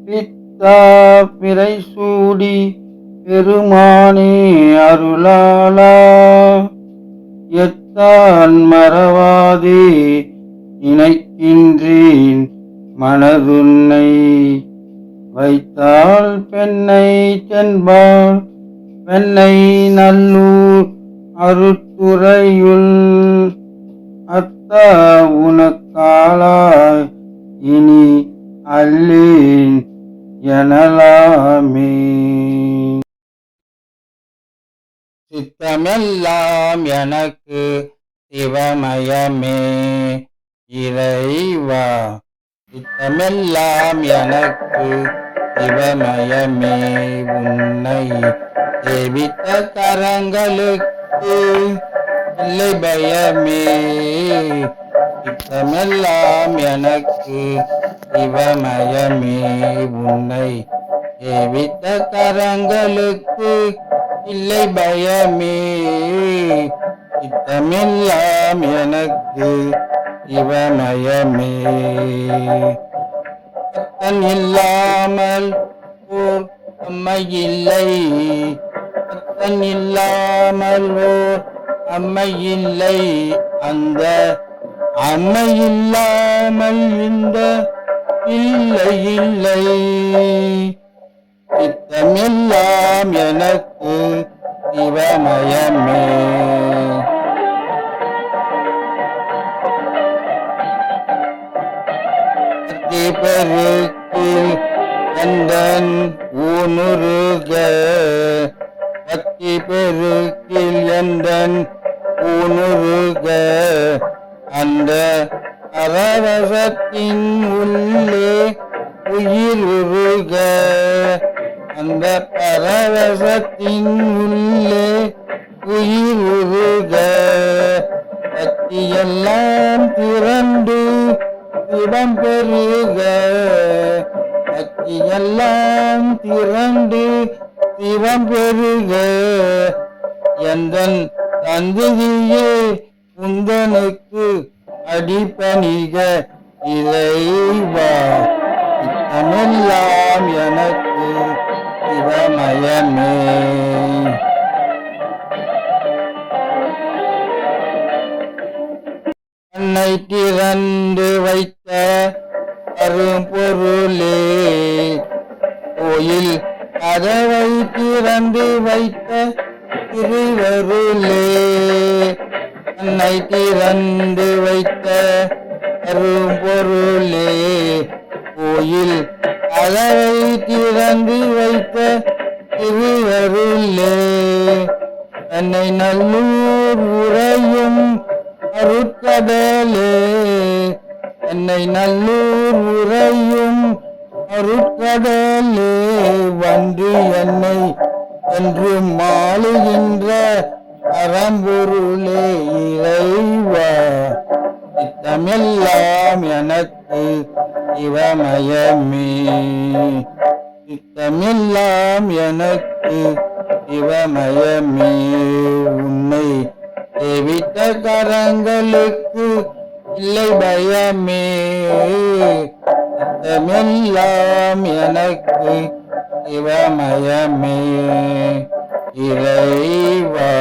பித்தா பிறை சூடி பெருமானே அருளாளா எத்தான் மறவாதே நினைக்கின்றேன் மனதுன்னை வைத்தாள் பெண்ணை தென்பால் பெண்ணை நல்லூர் அருட்டுறையுள் அத்தா உனக்காளாய் இனி அல்லேன் எனலாமே. சித்தமெல்லாம் எனக்கு சிவமயமே இறைவா, சித்தமெல்லாம் எனக்கு சிவமயமே. உன்னை சேவித்த கரங்களுக்கு இல்லை பயமே. சித்தமெல்லாம் எனக்கு சிவமயமே. உன்னை சேவித்த கரங்களுக்கு இல்லை பயமே. சித்தமெல்லாம் எனக்கு சிவமயமே. பக்தன் இல்லாமல் ஓர் அம்மையில்லை, பக்தன் இல்லாமல் ஓர் அம்மையில்லை. அந்த அம்மையில்லாமல் இந்த இல்லை இல்லை. சித்தமெல்லாம் எனக்கு சிவமயமே. பக்தி பெருக்கில் எந்தன் ஊனுருக, பக்தி பெருக்கில் எந்தன் ஊனுருக. அந்த பரவசத்தின் உள்ளே உயிர் உருக, அந்த பரவசத்தின் உள்ளே உயிர் உருக. பக்தியெல்லாம் திரண்டு சிவம் பெருக, பக்தியெல்லாம் திரண்டு சிவம் பெருக. எந்தன் சந்ததியே உந்தனுக்கு அடிபணிக இறைவா. சித்தமெல்லாம் எனக்கு சிவமயமே. கண்ணை திறந்து வைத்த அரும்பொருளே, கோயில் கதவை திறந்து வைத்த திருவருளே. கண்ணை திறந்து வைத்த அரும்பொருளே, கோயில் கதவை திறந்து வைத்த திருவருளே. என்னை நல்லூர் உறையும் அருட்கடலே, என்னை நல்லூர் உறையும் அருட்கடலே. வந்து என்னை என்று மாளுகின்ற அறம்பொருளே இறைவா. சித்தமெல்லாம் எனக்கு சிவமயமே. சித்தமெல்லாம் எனக்கு சிவமயமே. உன்னை சேவித்த கரங்களுக்கு இல்லை பயமே. சித்தமெல்லாம் எனக்கு சிவமயமே இறைவா.